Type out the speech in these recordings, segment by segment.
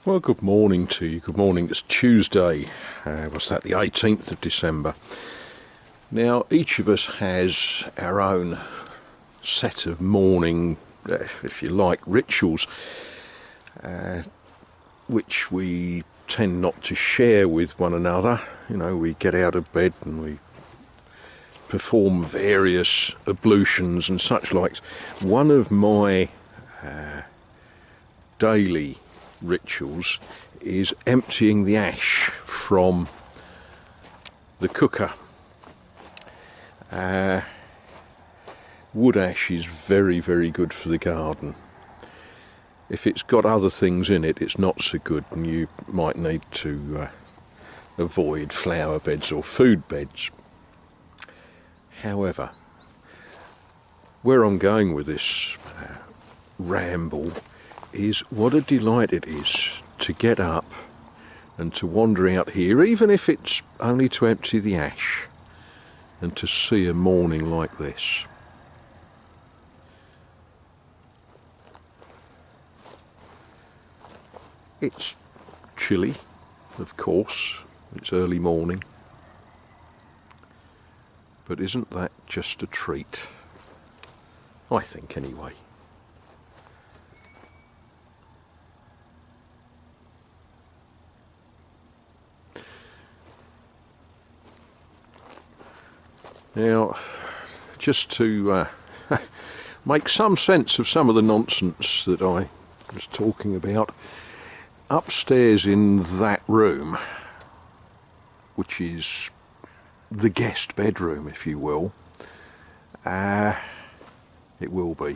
Well, good morning to you. Good morning. It's Tuesday. What's that? The 18th of December. Now, each of us has our own set of morning, if you like, rituals, which we tend not to share with one another. You know, we get out of bed and we perform various ablutions and such like. One of my daily rituals is emptying the ash from the cooker. Wood ash is very, very good for the garden. If it's got other things in it, it's not so good, and you might need to avoid flower beds or food beds. However, where I'm going with this ramble is what a delight it is to get up and to wander out here, even if it's only to empty the ash, and to see a morning like this. It's chilly, of course, it's early morning, but isn't that just a treat? I think anyway. Now, just to make some sense of some of the nonsense that I was talking about, upstairs in that room, which is the guest bedroom, if you will, it will be,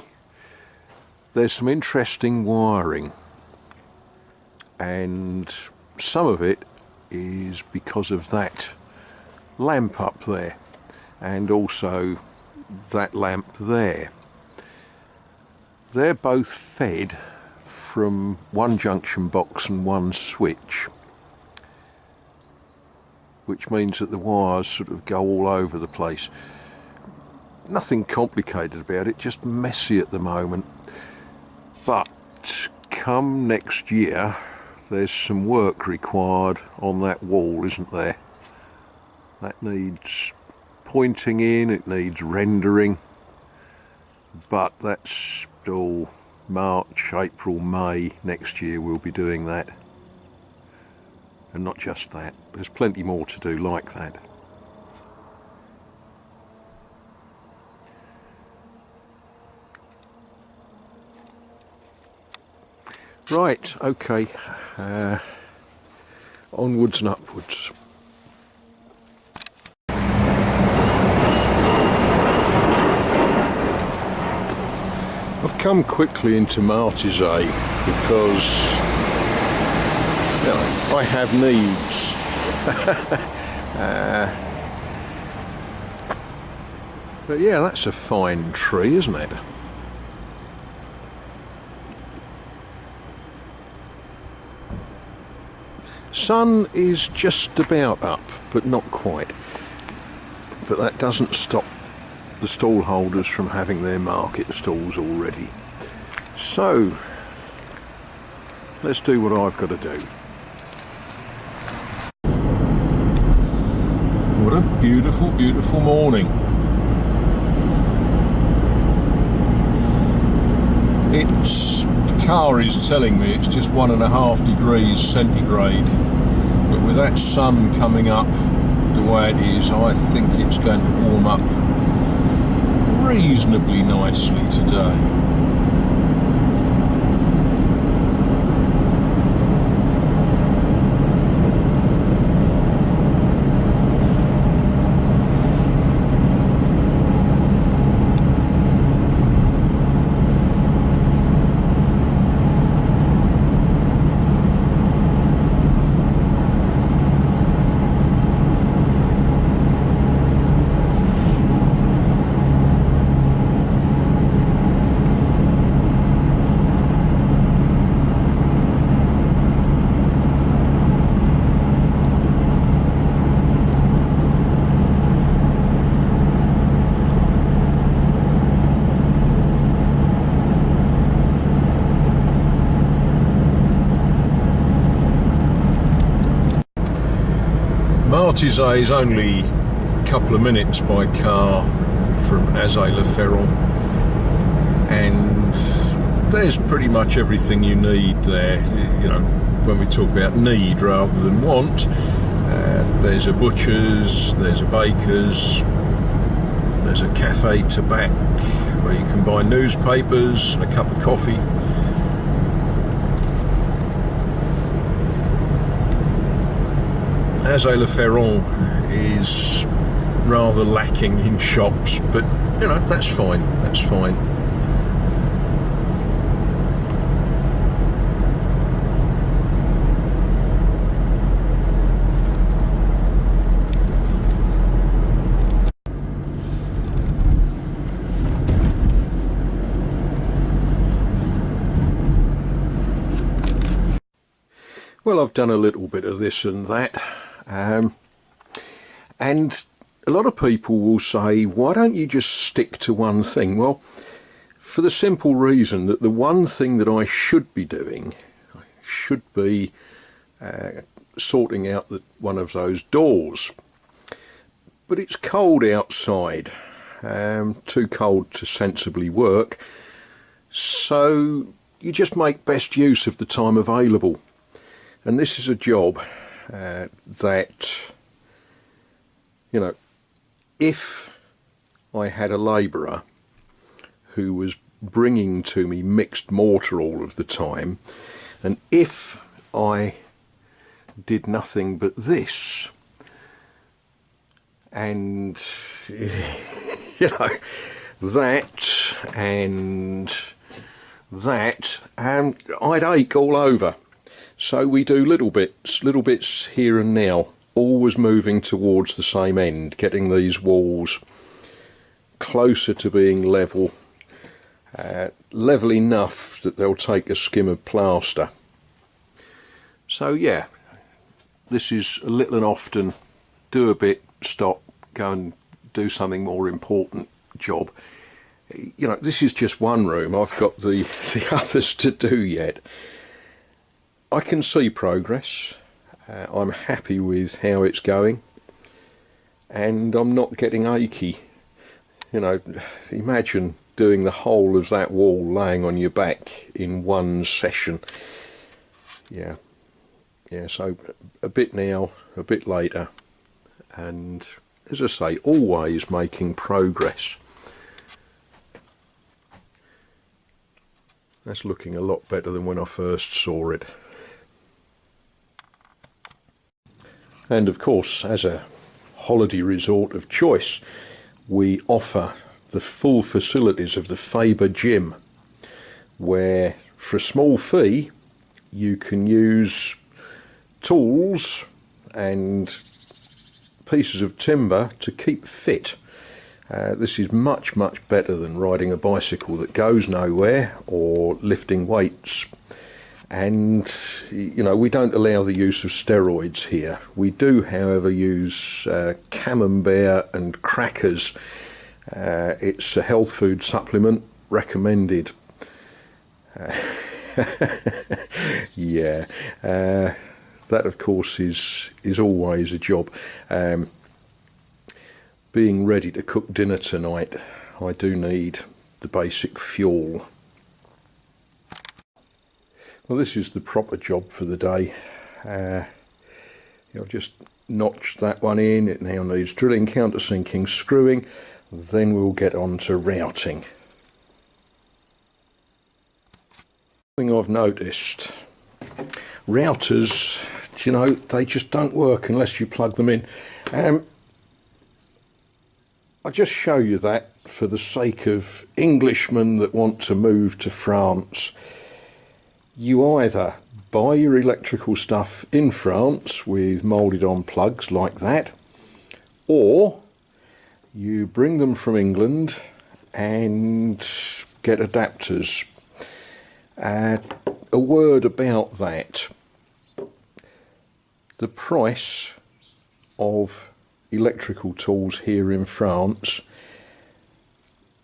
there's some interesting wiring, and some of it is because of that lamp up there. And also that lamp there. They're both fed from one junction box and one switch, which means that the wires sort of go all over the place. Nothing complicated about it, just messy at the moment. But come next year, there's some work required on that wall, isn't there? That needs pointing in, it needs rendering, but that's all March, April, May next year we'll be doing that. And not just that, there's plenty more to do like that. Right, okay, onwards and upwards. I've come quickly into Martizay because, you know, I have needs. But yeah, that's a fine tree, isn't it? Sun is just about up, but not quite. But that doesn't stop the stall holders from having their market stalls already. So let's do what I've got to do. What a beautiful, beautiful morning. The car is telling me it's just 1.5 degrees centigrade, but with that sun coming up the way it is, I think it's going to warm up reasonably nicely today. Martizay is only a couple of minutes by car from Azay Ferron, and there's pretty much everything you need there. You know, when we talk about need rather than want, there's a butcher's, there's a baker's, there's a cafe tabac where you can buy newspapers and a cup of coffee. Azay Ferron is rather lacking in shops, but you know, that's fine, that's fine. Well, I've done a little bit of this and that. And a lot of people will say, why don't you just stick to one thing? Well, for the simple reason that the one thing that I should be doing should be sorting out one of those doors. But it's cold outside, too cold to sensibly work, so you just make best use of the time available. And this is a job that, you know, if I had a labourer who was bringing to me mixed mortar all of the time, and if I did nothing but this, and, you know, that and that, I'd ache all over. So we do little bits here and now, always moving towards the same end, getting these walls closer to being level, level enough that they'll take a skim of plaster. So yeah, this is a little and often, do a bit, stop, go and do something more important job. You know, this is just one room, I've got the others to do yet. I can see progress, I'm happy with how it's going, and I'm not getting achy. You know, imagine doing the whole of that wall laying on your back in one session. Yeah, so a bit now, a bit later, and as I say, always making progress. That's looking a lot better than when I first saw it. And of course, as a holiday resort of choice, we offer the full facilities of the Faber gym, where for a small fee you can use tools and pieces of timber to keep fit. This is much better than riding a bicycle that goes nowhere or lifting weights. And, you know, we don't allow the use of steroids here. We do, however, use camembert and crackers. It's a health food supplement, recommended. Yeah, that of course is always a job. Being ready to cook dinner tonight, I do need the basic fuel. Well, this is the proper job for the day. I've just notched that one in. It now needs drilling, countersinking, screwing. Then we'll get on to routing. Thing I've noticed, routers, you know, they just don't work unless you plug them in. I'll just show you that for the sake of Englishmen that want to move to France. You either buy your electrical stuff in France with moulded on plugs like that, or you bring them from England and get adapters. A word about that. The price of electrical tools here in France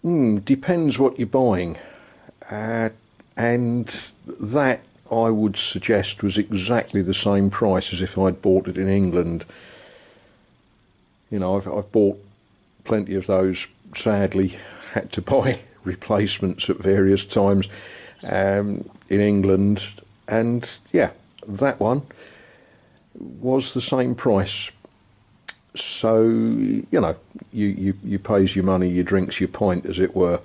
depends what you're buying. And that, I would suggest, was exactly the same price as if I'd bought it in England. You know, I've bought plenty of those, sadly had to buy replacements at various times in England, and yeah, that one was the same price. So, you know, you pays your money, you drinks your pint, as it were.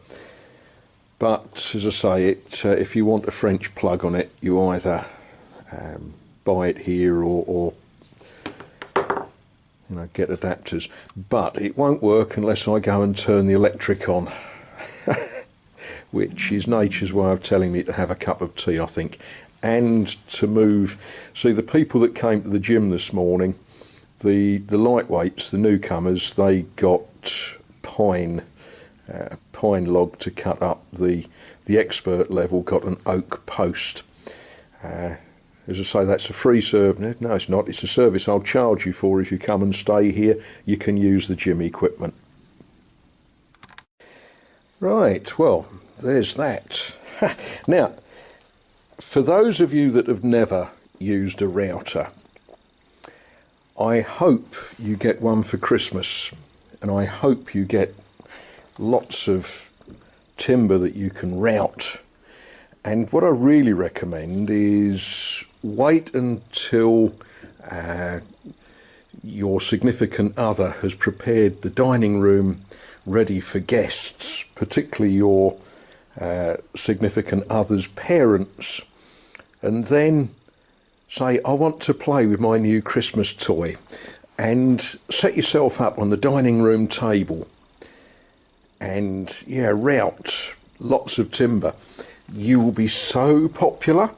But as I say, if you want a French plug on it, you either buy it here or you know, get adapters. But it won't work unless I go and turn the electric on, which is nature's way of telling me to have a cup of tea, I think, and to move. See, the people that came to the gym this morning, the lightweights, the newcomers, they got pine log to cut up. The expert level got an oak post. As I say, that's a free service. No, it's not. It's a service I'll charge you for if you come and stay here. You can use the gym equipment. Right, well, there's that. Now, for those of you that have never used a router, I hope you get one for Christmas, and I hope you get lots of timber that you can route. And what I really recommend is wait until your significant other has prepared the dining room ready for guests, particularly your significant other's parents, and then say, I want to play with my new Christmas toy, and set yourself up on the dining room table and yeah, route lots of timber. You will be so popular.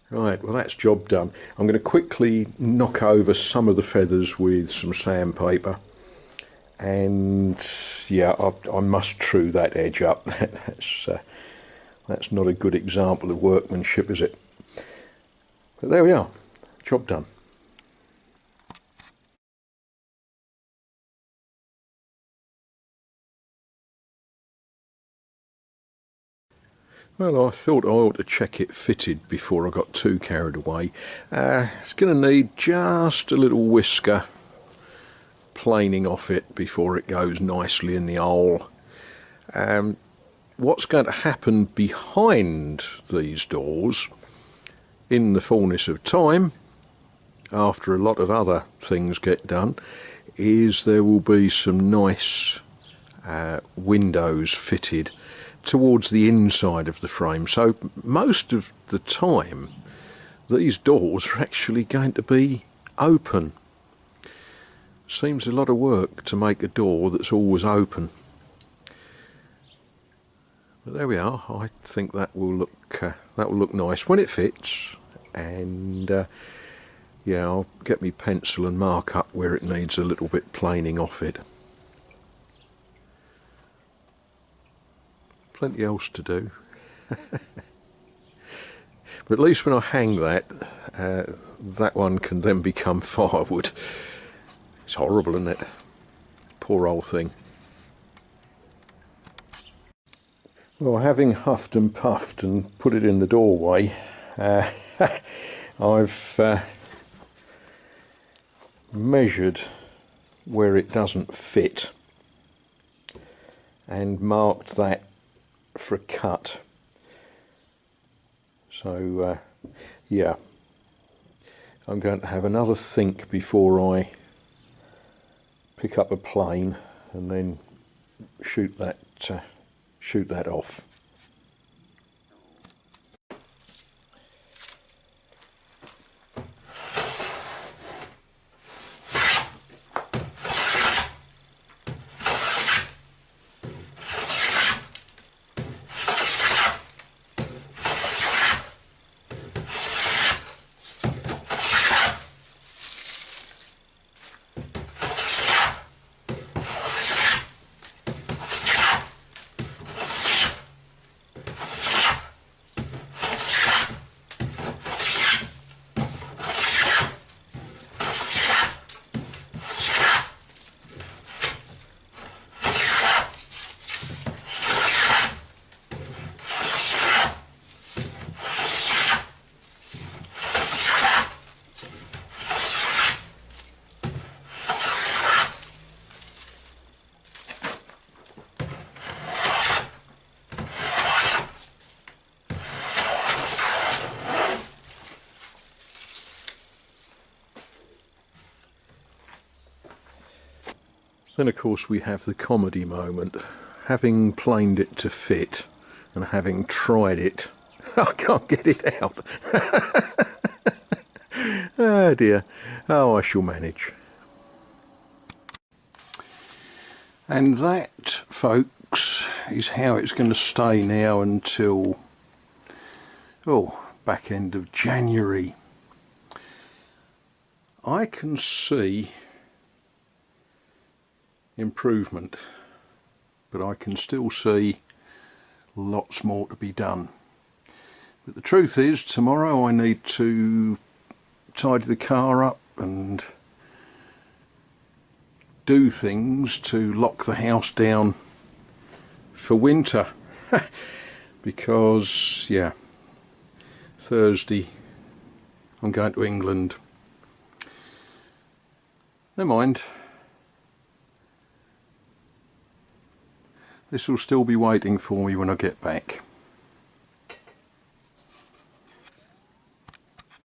Right, well, that's job done. I'm going to quickly knock over some of the feathers with some sandpaper, and yeah, I must true that edge up. That's not a good example of workmanship, is it? But there we are, job done. Well, I thought I ought to check it fitted before I got too carried away. It's going to need just a little whisker planing off it before it goes nicely in the hole. What's going to happen behind these doors in the fullness of time, after a lot of other things get done, is there will be some nice windows fitted towards the inside of the frame. So most of the time these doors are actually going to be open. Seems a lot of work to make a door that's always open. But there we are. I think that will look nice when it fits, and yeah, I'll get me pencil and mark up where it needs a little bit planing off it. Plenty else to do. But at least when I hang that, that one can then become firewood. It's horrible, isn't it? Poor old thing. Well, having huffed and puffed and put it in the doorway, I've measured where it doesn't fit and marked that for a cut. So yeah, I'm going to have another think before I pick up a plane and then shoot that off. Then of course we have the comedy moment. Having planed it to fit and having tried it, I can't get it out. Oh dear. Oh, I shall manage. And that, folks, is how it's going to stay now until, back end of January. I can see improvement, but I can still see lots more to be done. But the truth is, tomorrow I need to tidy the car up and do things to lock the house down for winter. Because, yeah, Thursday I'm going to England. Never mind. This will still be waiting for me when I get back.